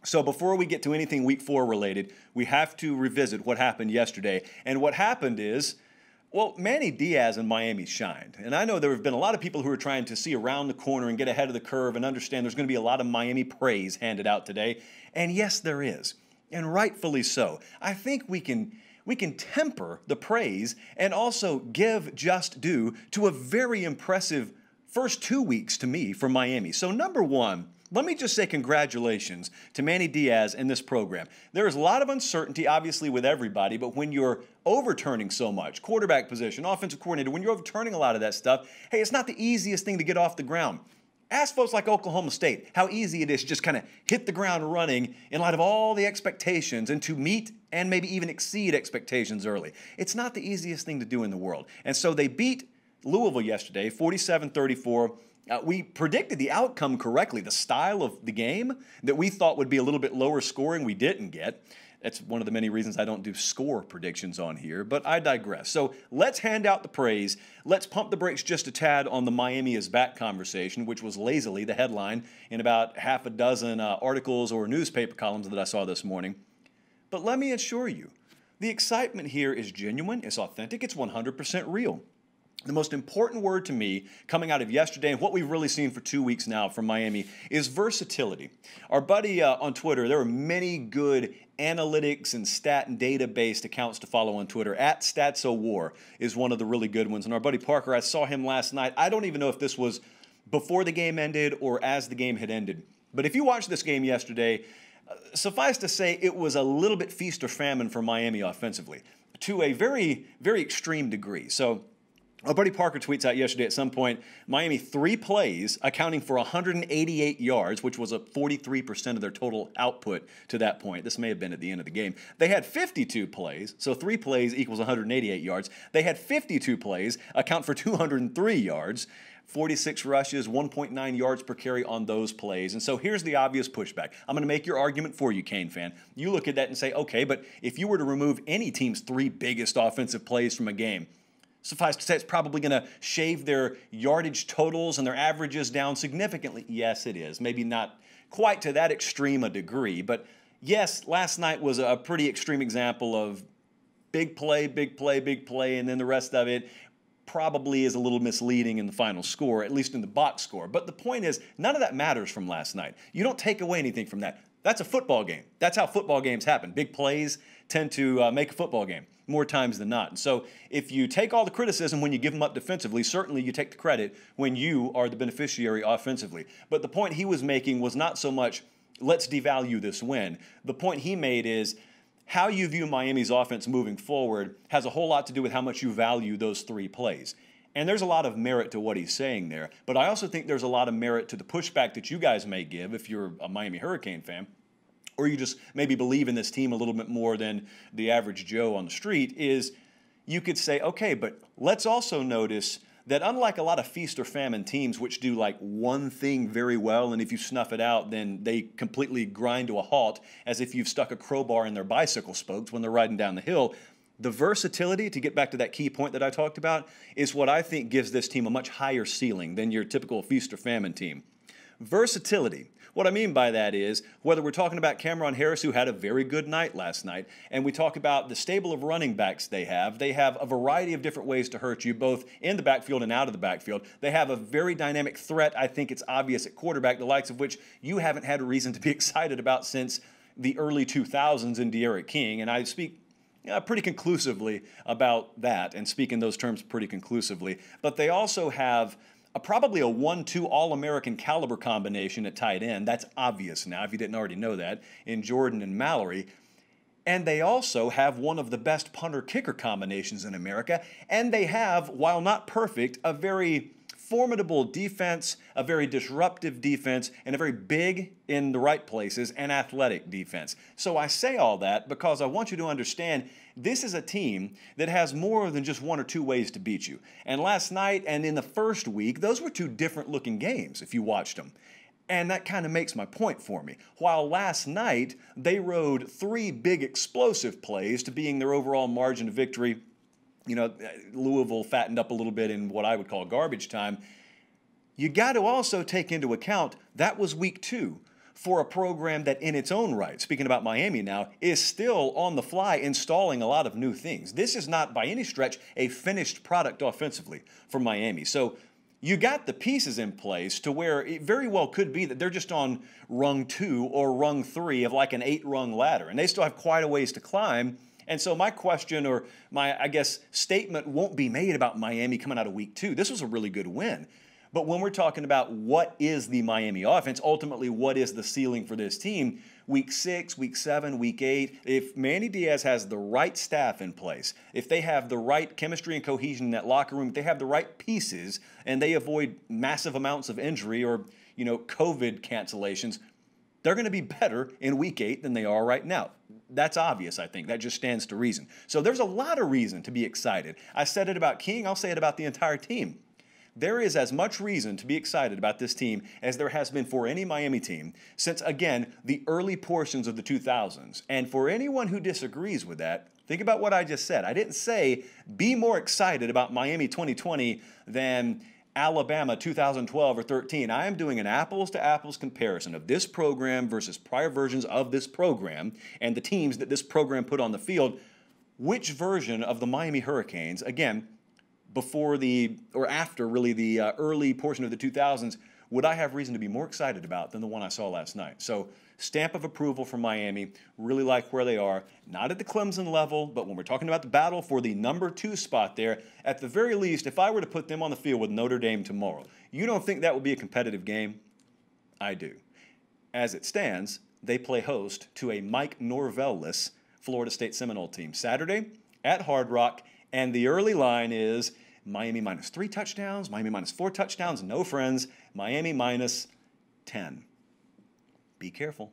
So before we get to anything week 4 related, we have to revisit what happened yesterday. And what happened is, well, Manny Diaz in Miami shined. And I know there have been a lot of people who are trying to see around the corner and get ahead of the curve and understand there's going to be a lot of Miami praise handed out today. And yes, there is. And rightfully so. I think we can temper the praise and also give just due to a very impressive first 2 weeks to me for Miami. So number one, let me just say congratulations to Manny Diaz and this program. There is a lot of uncertainty, obviously, with everybody, but when you're overturning so much, quarterback position, offensive coordinator, when you're overturning a lot of that stuff, hey, it's not the easiest thing to get off the ground. Ask folks like Oklahoma State how easy it is to just kind of hit the ground running in light of all the expectations and to meet and maybe even exceed expectations early. It's not the easiest thing to do in the world. And so they beat Louisville yesterday, 47-34. We predicted the outcome correctly. The style of the game that we thought would be a little bit lower scoring, we didn't get. That's one of the many reasons I don't do score predictions on here, but I digress. So let's hand out the praise. Let's pump the brakes just a tad on the Miami is back conversation, which was lazily the headline in about half a dozen articles or newspaper columns that I saw this morning. But let me assure you, the excitement here is genuine, it's authentic, it's 100% real. The most important word to me coming out of yesterday and what we've really seen for 2 weeks now from Miami is versatility. Our buddy on Twitter, there are many good analytics and stat and data-based accounts to follow on Twitter. @StatsOWar is one of the really good ones. And our buddy Parker, I saw him last night. I don't even know if this was before the game ended or as the game had ended. But if you watched this game yesterday, suffice to say it was a little bit feast or famine for Miami offensively to a very, very extreme degree. So our buddy Parker tweets out yesterday at some point, Miami 3 plays accounting for 188 yards, which was a 43% of their total output to that point. This may have been at the end of the game. They had 52 plays, so 3 plays equals 188 yards. They had 52 plays, account for 203 yards, 46 rushes, 1.9 yards per carry on those plays. And so here's the obvious pushback. I'm going to make your argument for you, Kane fan. You look at that and say, okay, but if you were to remove any team's 3 biggest offensive plays from a game, suffice to say, it's probably going to shave their yardage totals and their averages down significantly. Yes, it is. Maybe not quite to that extreme a degree, but yes, last night was a pretty extreme example of big play, big play, big play, and then the rest of it probably is a little misleading in the final score, at least in the box score. But the point is, none of that matters from last night. You don't take away anything from that. That's a football game. That's how football games happen. Big plays tend to make a football game more times than not. And so if you take all the criticism when you give them up defensively, certainly you take the credit when you are the beneficiary offensively. But the point he was making was not so much, let's devalue this win. The point he made is how you view Miami's offense moving forward has a whole lot to do with how much you value those 3 plays. And there's a lot of merit to what he's saying there. But I also think there's a lot of merit to the pushback that you guys may give if you're a Miami Hurricane fan, or you just maybe believe in this team a little bit more than the average Joe on the street, is you could say, okay, but let's also notice that unlike a lot of feast or famine teams which do like one thing very well, and if you snuff it out, then they completely grind to a halt as if you've stuck a crowbar in their bicycle spokes when they're riding down the hill, the versatility, to get back to that key point that I talked about, is what I think gives this team a much higher ceiling than your typical feast or famine team. Versatility. What I mean by that is, whether we're talking about Cameron Harris, who had a very good night last night, and we talk about the stable of running backs they have a variety of different ways to hurt you, both in the backfield and out of the backfield. They have a very dynamic threat, I think it's obvious, at quarterback, the likes of which you haven't had a reason to be excited about since the early 2000s in De'Aaron King, and I speak pretty conclusively about that, and speak in those terms pretty conclusively. But they also have probably a 1-2 All-American caliber combination at tight end. That's obvious now, if you didn't already know that, in Jordan and Mallory. And they also have one of the best punter-kicker combinations in America. And they have, while not perfect, a very formidable defense, a very disruptive defense, and a very big in the right places and athletic defense. So I say all that because I want you to understand this is a team that has more than just 1 or 2 ways to beat you. And last night and in the first week, those were 2 different looking games if you watched them. And that kind of makes my point for me. While last night they rode 3 big explosive plays to being their overall margin of victory, you know, Louisville fattened up a little bit in what I would call garbage time. You got to also take into account that was week 2. for a program that in its own right, speaking about Miami now, is still on the fly installing a lot of new things. This is not by any stretch a finished product offensively for Miami. So you got the pieces in place to where it very well could be that they're just on rung 2 or rung 3 of like an 8-rung ladder, and they still have quite a ways to climb. And so my question, or my, I guess, statement won't be made about Miami coming out of week 2. This was a really good win. But when we're talking about what is the Miami offense, ultimately what is the ceiling for this team, week 6, week 7, week 8, if Manny Diaz has the right staff in place, if they have the right chemistry and cohesion in that locker room, if they have the right pieces, and they avoid massive amounts of injury or, COVID cancellations, they're going to be better in week 8 than they are right now. That's obvious, I think. That just stands to reason. So there's a lot of reason to be excited. I said it about King. I'll say it about the entire team. There is as much reason to be excited about this team as there has been for any Miami team since, again, the early portions of the 2000s. And for anyone who disagrees with that, think about what I just said. I didn't say be more excited about Miami 2020 than Alabama 2012 or 13. I am doing an apples-to-apples comparison of this program versus prior versions of this program and the teams that this program put on the field. Which version of the Miami Hurricanes, again, before or after really the early portion of the 2000s, would I have reason to be more excited about than the one I saw last night? So stamp of approval from Miami. Really like where they are. Not at the Clemson level, but when we're talking about the battle for the number 2 spot there, at the very least, if I were to put them on the field with Notre Dame tomorrow, you don't think that would be a competitive game? I do. As it stands, they play host to a Mike Norvell-less Florida State Seminole team Saturday at Hard Rock, and the early line is Miami minus 3 touchdowns, Miami minus 4 touchdowns, no friends, Miami minus 10. Be careful.